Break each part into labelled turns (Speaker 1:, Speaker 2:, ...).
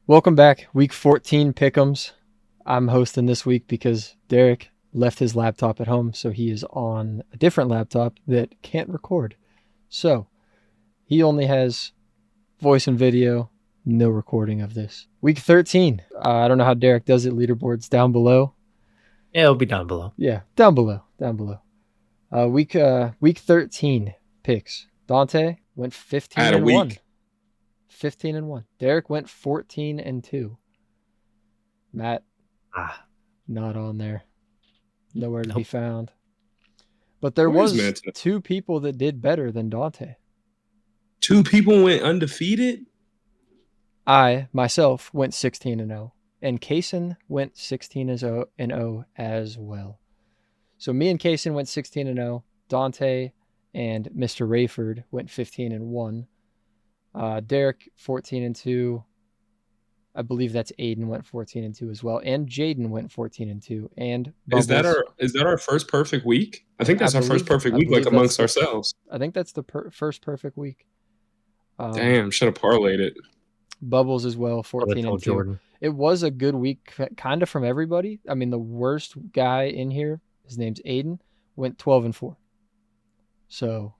Speaker 1: Welcome back. Week 14 Pick Ems. I'm hosting this week because Derrick left his laptop at home, so he is on a different laptop that can't record. So he only has voice and video, no recording of this. Week 13. I don't know how Derrick does it. Leaderboards down below.
Speaker 2: Yeah, it'll be down below.
Speaker 1: Yeah, down below. Week 13 picks. Dontea went 15 and 1. 15 and 1. Derrick went 14 and 2. Matt, not on there. Nowhere to be found. But there was two people that did better than Dontea.
Speaker 3: Two people went undefeated?
Speaker 1: I, myself, went 16 and 0. And Kaysen went 16 and 0 as well. So me and Kaysen went 16 and 0. Dontea and Mr. Rayford went 15 and 1. Derrick 14 and 2. I believe that's Aiden went 14 and 2 as well, and Jaden went 14 and 2. And Bubbles,
Speaker 3: is that our first perfect week? I think that's our first perfect week, like amongst ourselves.
Speaker 1: I think that's the first perfect week.
Speaker 3: Damn, should have parlayed it.
Speaker 1: Bubbles as well, 14 and 2. Jordan. It was a good week, kind of from everybody. I mean, the worst guy in here, his name's Aiden, went 12 and 4. So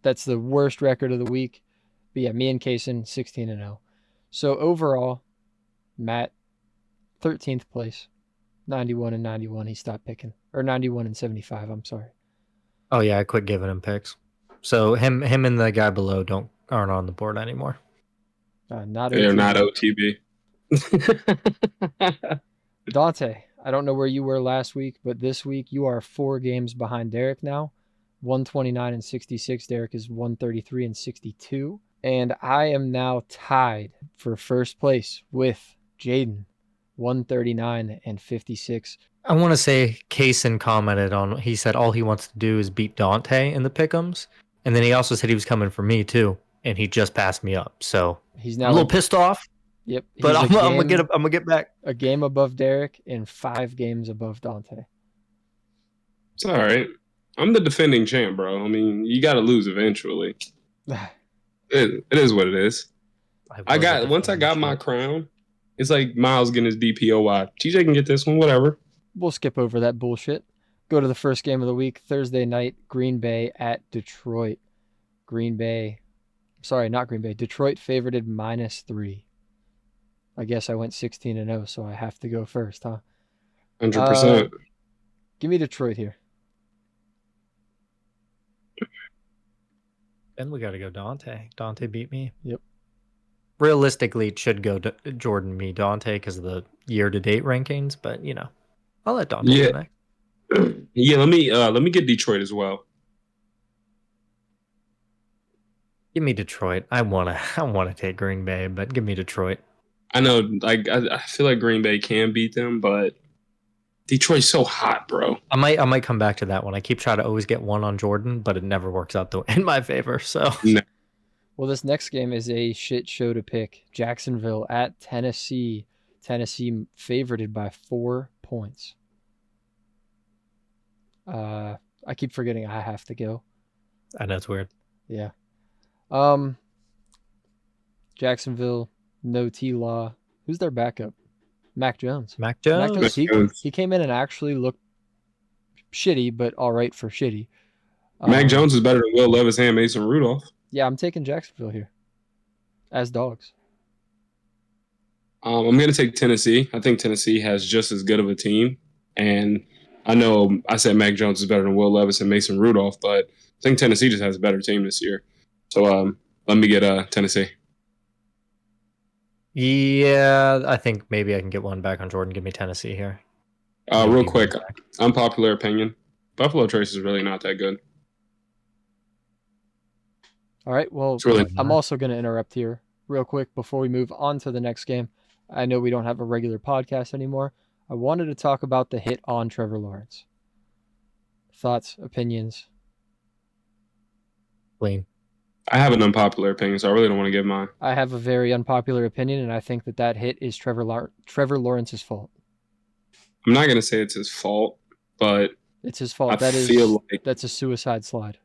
Speaker 1: that's the worst record of the week. But yeah, me and Kaysen, 16 and 0. So overall, Matt, 13th place, 91 and 91. He stopped picking, or 91 and 75. I'm sorry.
Speaker 2: Oh yeah, I quit giving him picks. So him and the guy below aren't on the board anymore.
Speaker 3: They're not OTB.
Speaker 1: Dontea, I don't know where you were last week, but this week you are 4 games behind Derrick now. 129 and 66. Derrick is 133 and 62. And I am now tied for first place with Jaden, 139 and 56.
Speaker 2: I want to say Kaysen commented on, he said all he wants to do is beat Dontea in the Pick'ems. And then he also said he was coming for me too. And he just passed me up. So
Speaker 1: he's now
Speaker 2: I'm a little pissed off.
Speaker 1: Yep.
Speaker 2: But I'm gonna get back.
Speaker 1: A game above Derrick and 5 games above Dontea.
Speaker 3: It's all right. I'm the defending champ, bro. I mean, you got to lose eventually. It is what it is. Once I got my crown, it's like Miles getting his DPOY. TJ can get this one, whatever.
Speaker 1: We'll skip over that bullshit. Go to the first game of the week, Thursday night, Green Bay at Detroit. Detroit favorited -3. I guess I went 16 and 0, so I have to go first, huh?
Speaker 3: 100%.
Speaker 1: Give me Detroit here.
Speaker 2: Then we got to go Dontea. Dontea beat me.
Speaker 1: Yep.
Speaker 2: Realistically, it should go Jordan me Dontea because of the year-to-date rankings, but I'll let Dontea go next.
Speaker 3: Yeah, let me get Detroit as well.
Speaker 2: Give me Detroit. I wanna take Green Bay, but give me Detroit.
Speaker 3: I know, I feel like Green Bay can beat them, but Detroit's so hot, bro.
Speaker 2: I might come back to that one. I keep trying to always get one on Jordan, but it never works out in my favor. So,
Speaker 1: Well, this next game is a shit show to pick. Jacksonville at Tennessee. Tennessee favorited by 4 points. I keep forgetting I have to go.
Speaker 2: I know it's weird.
Speaker 1: Yeah. Jacksonville, no T-Law. Who's their backup? Mac Jones. He came in and actually looked shitty, but all right for shitty.
Speaker 3: Mac Jones is better than Will Levis and Mason Rudolph.
Speaker 1: Yeah, I'm taking Jacksonville here as dogs.
Speaker 3: I'm going to take Tennessee. I think Tennessee has just as good of a team. And I know I said Mac Jones is better than Will Levis and Mason Rudolph, but I think Tennessee just has a better team this year. So let me get Tennessee.
Speaker 2: Yeah, I think maybe I can get one back on Jordan. Give me Tennessee here.
Speaker 3: Real quick, unpopular opinion. Buffalo Trace is really not that good.
Speaker 1: All right, well, I'm also going to interrupt here real quick before we move on to the next game. I know we don't have a regular podcast anymore. I wanted to talk about the hit on Trevor Lawrence. Thoughts, opinions?
Speaker 2: Clean.
Speaker 3: I have an unpopular opinion, so I really don't want to give mine.
Speaker 1: I have a very unpopular opinion, and I think that hit is Trevor Lawrence's fault.
Speaker 3: I'm not going to say it's his fault, but
Speaker 1: it's his fault. That's a suicide slide.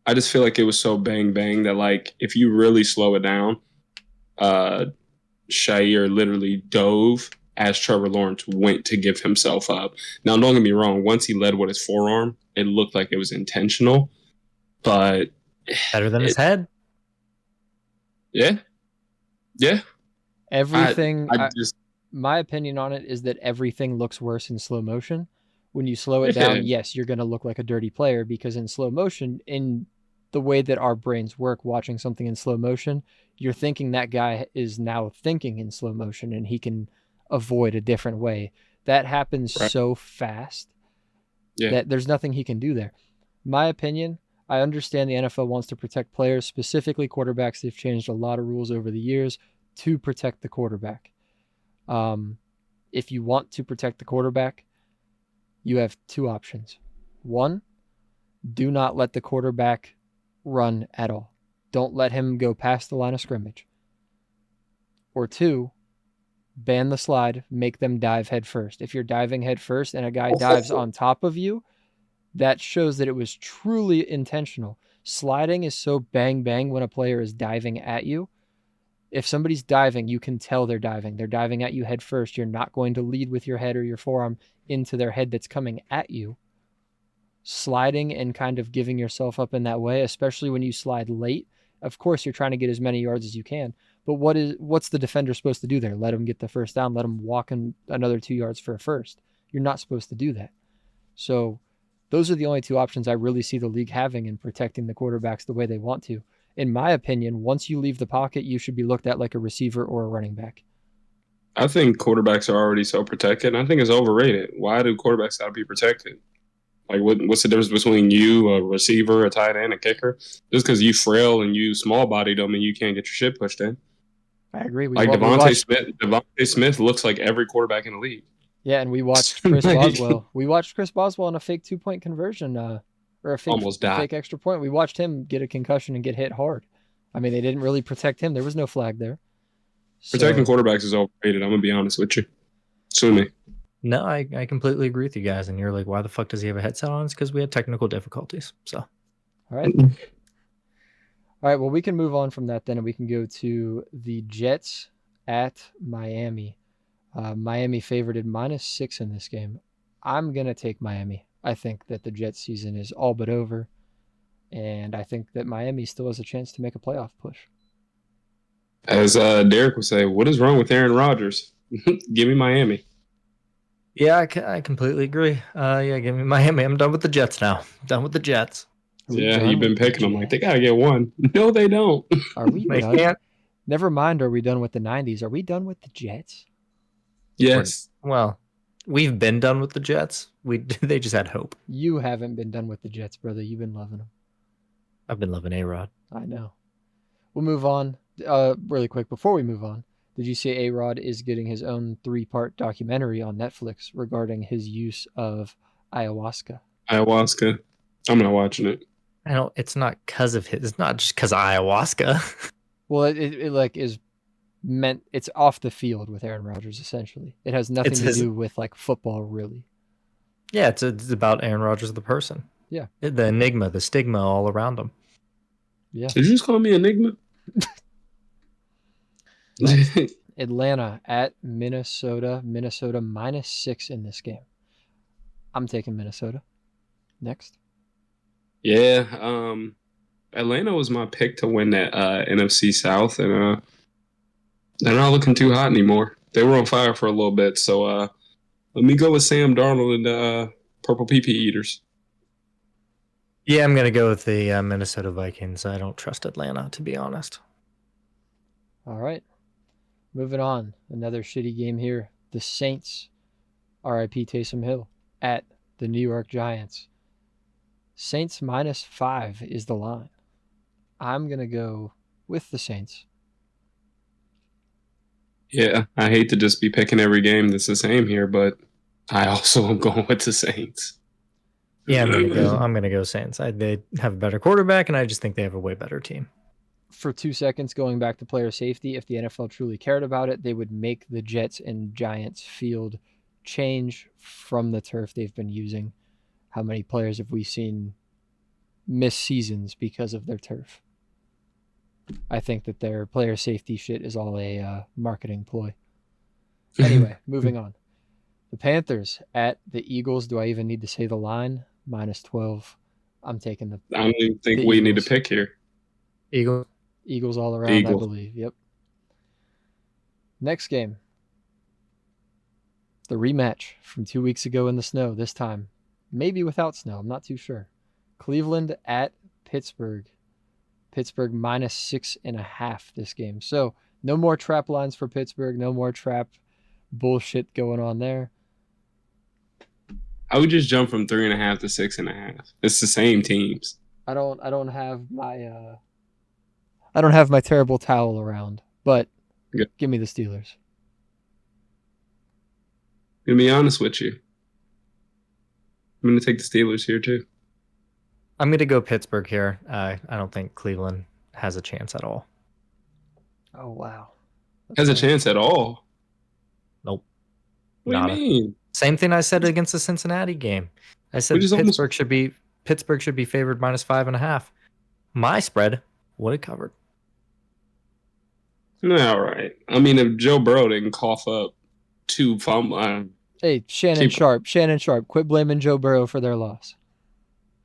Speaker 3: I just feel like it was so bang bang that, like, if you really slow it down, Shair literally dove as Trevor Lawrence went to give himself up. Now, don't get me wrong. Once he led with his forearm, it looked like it was intentional, but
Speaker 2: better than his head.
Speaker 3: Yeah.
Speaker 1: Everything. My opinion on it is that everything looks worse in slow motion. When you slow it down, yes, you're going to look like a dirty player, because in slow motion, in the way that our brains work, watching something in slow motion, you're thinking that guy is now thinking in slow motion and he can avoid a different way. That happens so fast that there's nothing he can do there. My opinion, I understand the NFL wants to protect players, specifically quarterbacks. They've changed a lot of rules over the years to protect the quarterback. If you want to protect the quarterback, you have two options. One, do not let the quarterback run at all. Don't let him go past the line of scrimmage. Or two, ban the slide, make them dive head first. If you're diving head first and a guy dives on top of you, that shows that it was truly intentional. Sliding is so bang bang when a player is diving at you. If somebody's diving, you can tell they're diving. They're diving at you head first. You're not going to lead with your head or your forearm into their head that's coming at you. Sliding and kind of giving yourself up in that way, especially when you slide late. Of course, you're trying to get as many yards as you can. But what's the defender supposed to do there? Let him get the first down. Let him walk in another 2 yards for a first. You're not supposed to do that. So those are the only two options I really see the league having in protecting the quarterbacks the way they want to. In my opinion, once you leave the pocket, you should be looked at like a receiver or a running back.
Speaker 3: I think quarterbacks are already so protected. I think it's overrated. Why do quarterbacks have to be protected? Like, what's the difference between you, a receiver, a tight end, a kicker? Just because you frail and you small-bodied don't mean you can't get your shit pushed in.
Speaker 1: I agree.
Speaker 3: Devontae Smith looks like every quarterback in the league.
Speaker 1: Yeah, and we watched Chris Boswell. We watched Chris Boswell on a fake 2-point conversion, or a fake extra point. We watched him get a concussion and get hit hard. I mean, they didn't really protect him. There was no flag there.
Speaker 3: Protecting quarterbacks is overrated. I'm going to be honest with you. Sue me.
Speaker 2: No, I completely agree with you guys. And you're like, why the fuck does he have a headset on? It's because we had technical difficulties. So,
Speaker 1: all right. Well, we can move on from that then, and we can go to the Jets at Miami. Miami favorited -6 in this game. I'm going to take Miami. I think that the Jets season is all but over, and I think that Miami still has a chance to make a playoff push.
Speaker 3: As Derrick would say, what is wrong with Aaron Rodgers? Give me Miami.
Speaker 2: Yeah, I completely agree. Give me Miami. I'm done with the Jets now. Done with the Jets.
Speaker 3: Yeah, you've been picking them like they got to get one. No, they don't.
Speaker 1: Are we done? Can't. Never mind, are we done with the 90s? Are we done with the Jets?
Speaker 3: Yes.
Speaker 2: Well, we've been done with the Jets. They just had hope.
Speaker 1: You haven't been done with the Jets, brother. You've been loving them.
Speaker 2: I've been loving A-Rod.
Speaker 1: I know. We'll move on. Really quick, before we move on, did you see A-Rod is getting his own 3-part documentary on Netflix regarding his use of ayahuasca?
Speaker 3: Ayahuasca. I'm not watching it.
Speaker 2: It's not because of his. It's not just because of ayahuasca.
Speaker 1: Well, it like is meant. It's off the field with Aaron Rodgers. Essentially, it has nothing to do with like football, really.
Speaker 2: Yeah, it's about Aaron Rodgers, the person.
Speaker 1: Yeah,
Speaker 2: the enigma, the stigma all around him.
Speaker 3: Yeah. Did you just call me enigma?
Speaker 1: Atlanta at Minnesota. Minnesota -6 in this game. I'm taking Minnesota. Next.
Speaker 3: Yeah, Atlanta was my pick to win that NFC South, and they're not looking too hot anymore. They were on fire for a little bit, so let me go with Sam Darnold and the Purple PP Eaters.
Speaker 2: Yeah, I'm going to go with the Minnesota Vikings. I don't trust Atlanta, to be honest.
Speaker 1: All right. Moving on. Another shitty game here. The Saints, RIP Taysom Hill, at the New York Giants. Saints -5 is the line. I'm going to go with the Saints.
Speaker 3: Yeah, I hate to just be picking every game that's the same here, but I also am going with the Saints.
Speaker 2: Yeah, I'm gonna go Saints. They have a better quarterback, and I just think they have a way better team.
Speaker 1: For 2 seconds, going back to player safety, if the NFL truly cared about it, they would make the Jets and Giants field change from the turf they've been using. How many players have we seen miss seasons because of their turf? I think that their player safety shit is all a marketing ploy. Anyway, moving on. The Panthers at the Eagles. Do I even need to say the line? -12. I'm taking the.
Speaker 3: I don't even think we need to pick here.
Speaker 2: Eagles
Speaker 1: all around, I believe. Yep. Next game. The rematch from 2 weeks ago in the snow. This time, maybe without snow. I'm not too sure. Cleveland at Pittsburgh. Pittsburgh -6.5 this game. So no more trap lines for Pittsburgh. No more trap bullshit going on there.
Speaker 3: I would just jump from 3.5 to 6.5. It's the same teams.
Speaker 1: I don't have my terrible towel around, but give me the Steelers.
Speaker 3: I'm gonna be honest with you. I'm gonna take the Steelers here too.
Speaker 2: I'm gonna go Pittsburgh here. I don't think Cleveland has a chance at all.
Speaker 1: Oh wow.
Speaker 3: Has a chance at all?
Speaker 2: Nope.
Speaker 3: What do you mean?
Speaker 2: Same thing I said against the Cincinnati game. I said Pittsburgh should be favored -5.5. My spread would have covered.
Speaker 3: All right. I mean, if Joe Burrow didn't cough up 2 fumbles. Hey,
Speaker 1: Shannon Sharp, quit blaming Joe Burrow for their loss.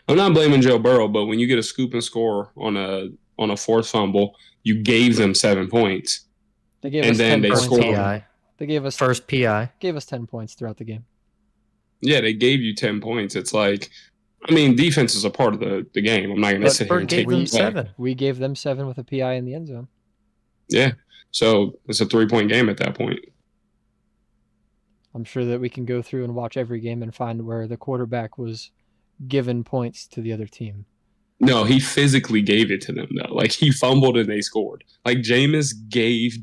Speaker 3: I'm not blaming Joe Burrow, but when you get a scoop and score on a fourth fumble, you gave them 7 points.
Speaker 1: They gave us 10 points.
Speaker 2: PI.
Speaker 1: They gave us
Speaker 2: first PI.
Speaker 1: Gave us 10 points throughout the game.
Speaker 3: Yeah, they gave you 10 points. It's like, I mean, defense is a part of the game. I'm not going to sit here and take
Speaker 2: them 7.
Speaker 1: We gave them 7 with a PI in the end zone.
Speaker 3: Yeah, so it's a 3-point game at that point.
Speaker 1: I'm sure that we can go through and watch every game and find where the quarterback was given points to the other team.
Speaker 3: No, he physically gave it to them, though. Like, he fumbled and they scored. Like, Jameis gave...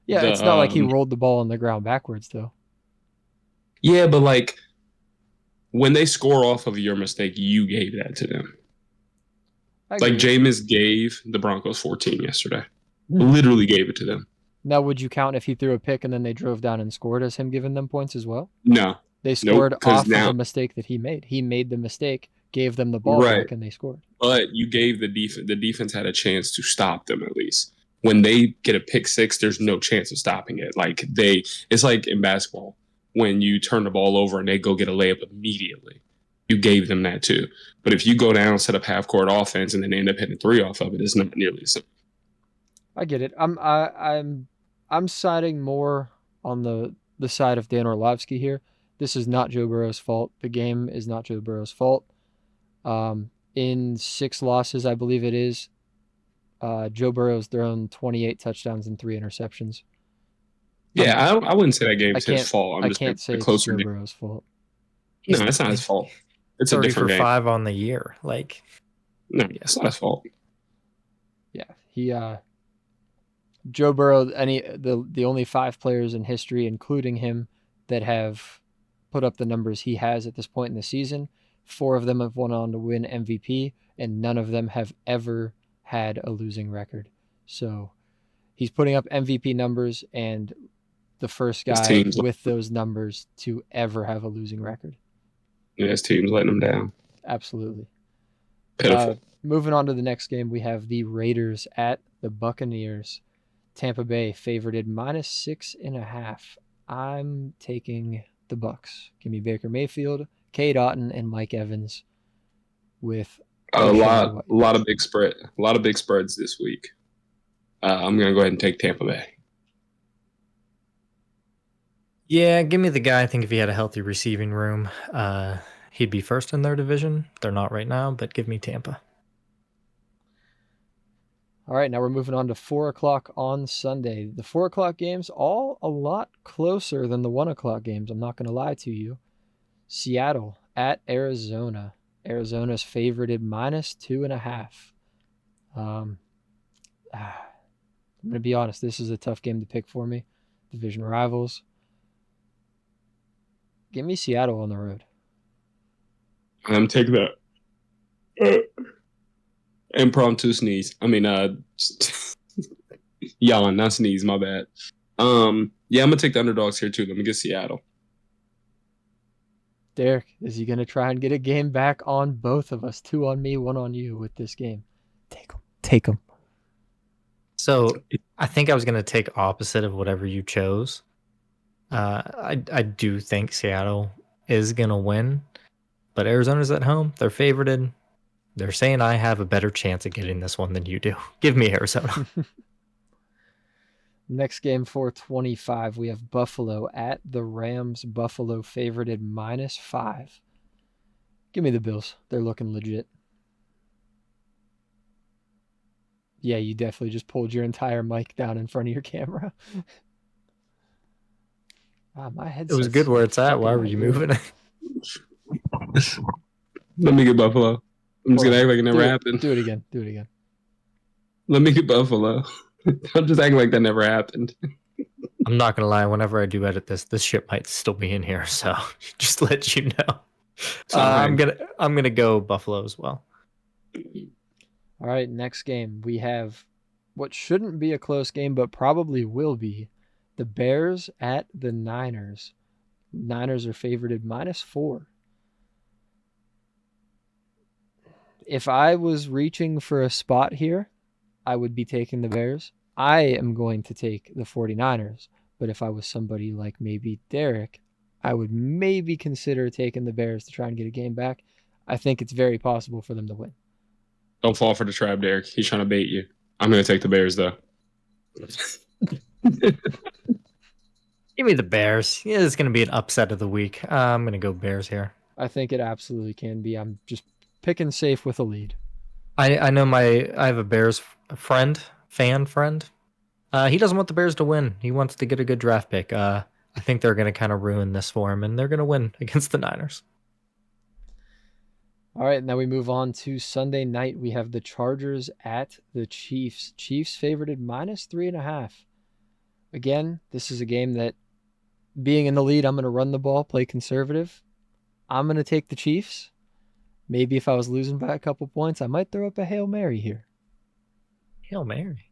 Speaker 1: Yeah, it's not like he rolled the ball on the ground backwards, though.
Speaker 3: Yeah, but, like, when they score off of your mistake, you gave that to them. Like, Jameis gave the Broncos 14 yesterday. Literally gave it to them.
Speaker 1: Now, would you count if he threw a pick and then they drove down and scored as him giving them points as well?
Speaker 3: No.
Speaker 1: They scored off of a mistake that he made. He made the mistake, gave them the ball back, and they scored.
Speaker 3: But you gave the defense had a chance to stop them at least. When they get a pick six, there's no chance of stopping it. Like it's like in basketball when you turn the ball over and they go get a layup immediately. You gave them that too. But if you go down, set up half court offense, and then end up hitting 3 off of it, it's not nearly the same.
Speaker 1: I get it. I'm siding more on the side of Dan Orlovsky here. This is not Joe Burrow's fault. The game is not Joe Burrow's fault. In 6 losses, I believe it is, Joe Burrow's thrown 28 touchdowns and 3 interceptions.
Speaker 3: Yeah, I wouldn't say that game's his fault.
Speaker 1: I can't say it's Joe Burrow's fault.
Speaker 3: No, it's not his fault. It's a different game.
Speaker 2: 5 on the year. Like,
Speaker 3: no, it's not his fault.
Speaker 1: Yeah, Joe Burrow. The only 5 players in history, including him, that have put up the numbers he has at this point in the season. 4 of them have went on to win MVP, and none of them have ever had a losing record. So he's putting up MVP numbers and the first guy with those numbers to ever have a losing record.
Speaker 3: Yeah, his team's letting him down.
Speaker 1: Absolutely.
Speaker 3: Pitiful.
Speaker 1: Moving on to the next game, we have the Raiders at the Buccaneers. Tampa Bay favorited -6.5. I'm taking the Bucs. Give me Baker Mayfield, Cade Otton, and Mike Evans with
Speaker 3: a lot of big spreads this week. I'm gonna go ahead and take Tampa Bay.
Speaker 2: Yeah, give me the guy. I think if he had a healthy receiving room, he'd be first in their division. They're not right now, but give me Tampa.
Speaker 1: All right, now we're moving on to 4 o'clock on Sunday. The 4 o'clock games, all a lot closer than the 1 o'clock games. I'm not going to lie to you. Seattle at Arizona. Arizona's favorited -2.5. I'm going to be honest. This is a tough game to pick for me. Division rivals. Give me Seattle on the road.
Speaker 3: I'm taking that. Impromptu sneeze. I mean, yawn, not sneeze. My bad. Yeah, I'm gonna take the underdogs here too. Let me get Seattle.
Speaker 1: Derrick, is he gonna try and get a game back on both of us? 2 on me, 1 on you with this game. Take him.
Speaker 2: So I think I was going to take opposite of whatever you chose. I do think Seattle is going to win, but Arizona's at home. They're favorited. They're saying I have a better chance of getting this one than you do. Give me Arizona.
Speaker 1: Next game, 425, we have Buffalo at the Rams. Buffalo favorited -5. Give me the Bills. They're looking legit. Yeah, you definitely just pulled your entire mic down in front of your camera. My headset's
Speaker 2: It was good where it's at. Why were you moving it?
Speaker 3: Let me get Buffalo. I'm just going to act like it never happened.
Speaker 1: Do it again.
Speaker 3: Let me get Buffalo. I'm just acting like that never happened.
Speaker 2: I'm not gonna lie. Whenever I do edit this shit might still be in here. So just let you know. I'm gonna go Buffalo as well.
Speaker 1: All right, next game we have what shouldn't be a close game, but probably will be. The Bears at the Niners. Niners are favorited -4. If I was reaching for a spot here, I would be taking the Bears. I am going to take the 49ers. But if I was somebody like maybe Derrick, I would maybe consider taking the Bears to try and get a game back. I think it's very possible for them to win.
Speaker 3: Don't fall for the trap, Derrick. He's trying to bait you. I'm going to take the Bears, though.
Speaker 2: Give me the Bears. Yeah, it's going to be an upset of the week. I'm going to go Bears here.
Speaker 1: I think it absolutely can be. I'm just picking safe with a lead.
Speaker 2: I know I have a Bears fan friend. He doesn't want the Bears to win. He wants to get a good draft pick. I think they're going to kind of ruin this for him, and they're going to win against the Niners.
Speaker 1: All right, now we move on to Sunday night. We have the Chargers at the Chiefs. Chiefs favorited -3.5. Again, this is a game that, being in the lead, I'm going to run the ball, play conservative. I'm going to take the Chiefs. Maybe if I was losing by a couple points, I might throw up a Hail Mary here.
Speaker 2: Hail Mary?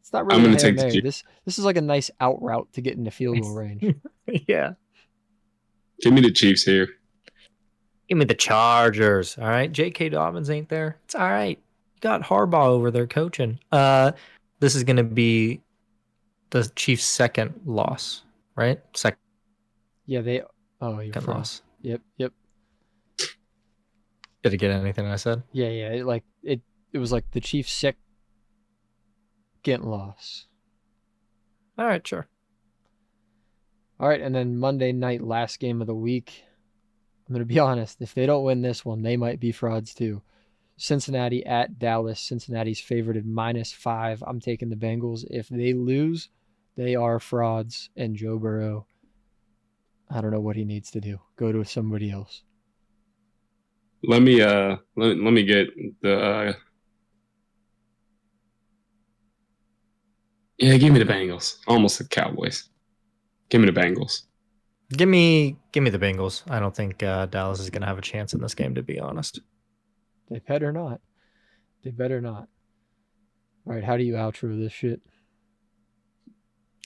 Speaker 1: It's not really a Hail Mary. This is like a nice out route to get into field goal range.
Speaker 2: Yeah.
Speaker 3: Give me the Chiefs here.
Speaker 2: Give me the Chargers. All right. J.K. Dobbins ain't there. It's all right. You got Harbaugh over there coaching. This is going to be the Chiefs' second loss, right? Second.
Speaker 1: Yeah, you're
Speaker 2: second loss.
Speaker 1: Yep.
Speaker 2: Did it get anything I said?
Speaker 1: Yeah. It was like the Chiefs' second loss.
Speaker 2: All right, sure.
Speaker 1: All right, and then Monday night, last game of the week. I'm going to be honest. If they don't win this one, they might be frauds too. Cincinnati at Dallas. Cincinnati's favorited -5. I'm taking the Bengals. If they lose, they are frauds. And Joe Burrow, I don't know what he needs to do. Go to somebody else.
Speaker 3: Let me get the. Yeah, give me the Bengals. Almost the Cowboys. Give me the Bengals.
Speaker 2: Give me the Bengals. I don't think Dallas is going to have a chance in this game, to be honest.
Speaker 1: They better not. All right, how do you outro this shit?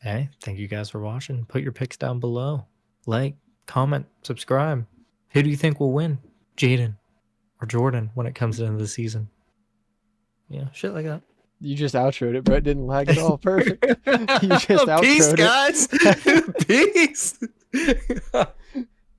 Speaker 2: Hey, thank you guys for watching. Put your picks down below. Like, comment, subscribe. Who do you think will win? Jaden or Jordan when it comes to the end of the season? Yeah, shit like that.
Speaker 1: You just outroed it, bro. It didn't lag at all. Perfect. You just outroed
Speaker 2: Peace, guys. Peace.